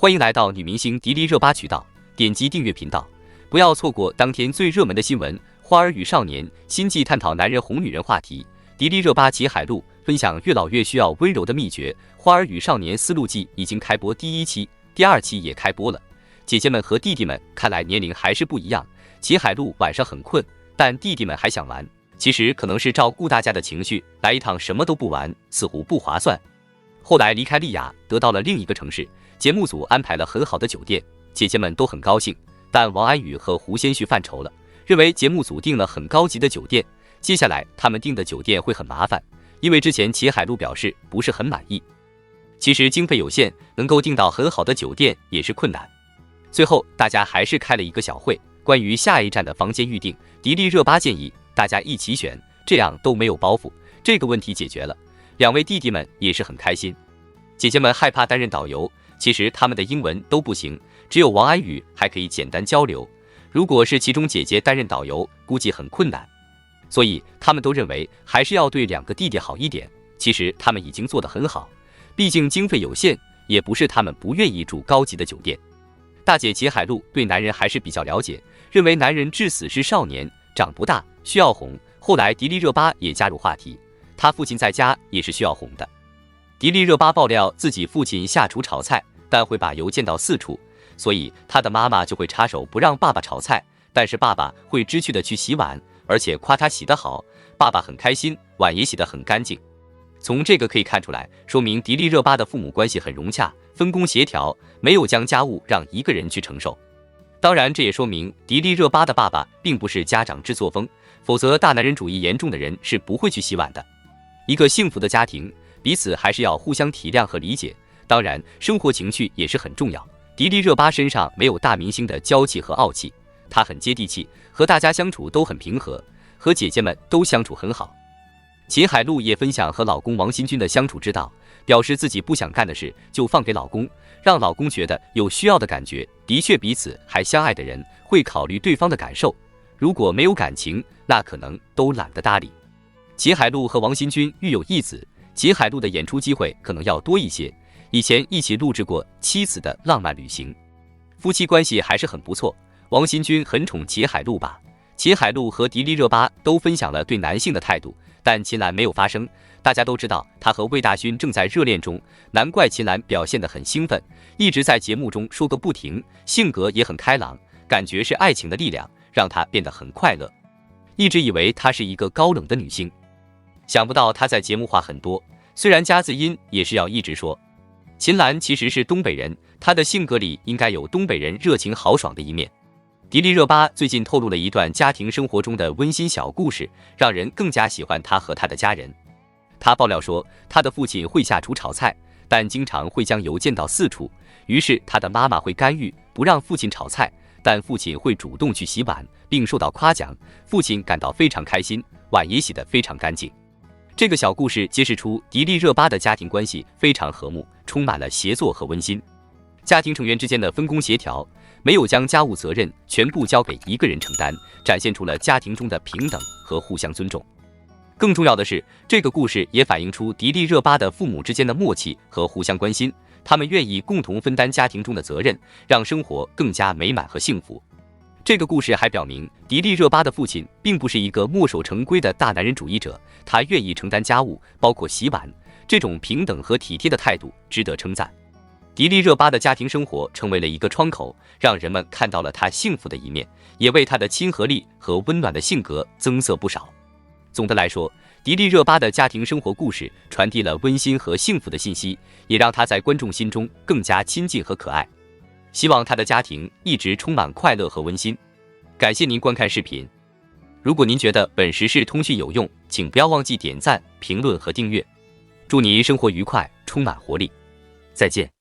欢迎来到女明星迪丽热巴渠道，点击订阅频道，不要错过当天最热门的新闻。花儿与少年新季探讨男人哄女人话题，迪丽热巴齐海陆分享越老越需要温柔的秘诀。花儿与少年丝路季已经开播第1期，第2期也开播了。姐姐们和弟弟们看来年龄还是不一样。齐海陆晚上很困，但弟弟们还想玩。其实可能是照顾大家的情绪，来一趟什么都不玩，似乎不划算。后来离开丽雅，得到了另一个城市，节目组安排了很好的酒店，姐姐们都很高兴。但王安宇和胡先煦犯愁了，认为节目组订了很高级的酒店，接下来他们订的酒店会很麻烦，因为之前齐海陆表示不是很满意。其实经费有限，能够订到很好的酒店也是困难。最后大家还是开了一个小会，关于下一站的房间预订，迪丽热巴建议大家一起选，这样都没有包袱，这个问题解决了。两位弟弟们也是很开心。姐姐们害怕担任导游，其实他们的英文都不行，只有王安宇还可以简单交流。如果是其中姐姐担任导游，估计很困难。所以他们都认为还是要对两个弟弟好一点。其实他们已经做得很好，毕竟经费有限，也不是他们不愿意住高级的酒店。大姐齐海陆对男人还是比较了解，认为男人至死是少年，长不大，需要哄。后来迪丽热巴也加入话题，他父亲在家也是需要哄的。迪丽热巴爆料自己父亲下厨炒菜，但会把油溅到四处，所以他的妈妈就会插手不让爸爸炒菜，但是爸爸会知趣的去洗碗，而且夸他洗得好，爸爸很开心，碗也洗得很干净。从这个可以看出来，说明迪丽热巴的父母关系很融洽，分工协调，没有将家务让一个人去承受。当然这也说明迪丽热巴的爸爸并不是家长制作风，否则大男人主义严重的人是不会去洗碗的。一个幸福的家庭，彼此还是要互相体谅和理解，当然生活情趣也是很重要。迪丽热巴身上没有大明星的娇气和傲气，她很接地气，和大家相处都很平和，和姐姐们都相处很好。齐海陆也分享和老公王新军的相处之道，表示自己不想干的事就放给老公，让老公觉得有需要的感觉。的确彼此还相爱的人会考虑对方的感受，如果没有感情，那可能都懒得搭理。齐海陆和王新军育有一子，齐海陆的演出机会可能要多一些，以前一起录制过《妻子的浪漫旅行》，夫妻关系还是很不错。王新军很宠齐海陆吧？齐海陆和迪丽热巴都分享了对男性的态度，但秦岚没有发声。大家都知道她和魏大勋正在热恋中，难怪秦岚表现得很兴奋，一直在节目中说个不停，性格也很开朗，感觉是爱情的力量让她变得很快乐。一直以为她是一个高冷的女星，想不到她在节目话很多，虽然夹子音也是要一直说。秦岚其实是东北人，她的性格里应该有东北人热情豪爽的一面。迪丽热巴最近透露了一段家庭生活中的温馨小故事，让人更加喜欢她和她的家人。她爆料说，她的父亲会下厨炒菜，但经常会将油溅到四处，于是她的妈妈会干预，不让父亲炒菜，但父亲会主动去洗碗，并受到夸奖，父亲感到非常开心，碗也洗得非常干净。这个小故事揭示出迪丽热巴的家庭关系非常和睦，充满了协作和温馨。家庭成员之间的分工协调，没有将家务责任全部交给一个人承担，展现出了家庭中的平等和互相尊重。更重要的是，这个故事也反映出迪丽热巴的父母之间的默契和互相关心，他们愿意共同分担家庭中的责任，让生活更加美满和幸福。这个故事还表明，迪丽热巴的父亲并不是一个墨守成规的大男人主义者，他愿意承担家务，包括洗碗，这种平等和体贴的态度值得称赞。迪丽热巴的家庭生活成为了一个窗口，让人们看到了她幸福的一面，也为她的亲和力和温暖的性格增色不少。总的来说，迪丽热巴的家庭生活故事传递了温馨和幸福的信息，也让她在观众心中更加亲近和可爱。希望她的家庭一直充满快乐和温馨。感谢您观看视频。如果您觉得本时事通讯有用，请不要忘记点赞、评论和订阅。祝您生活愉快，充满活力。再见。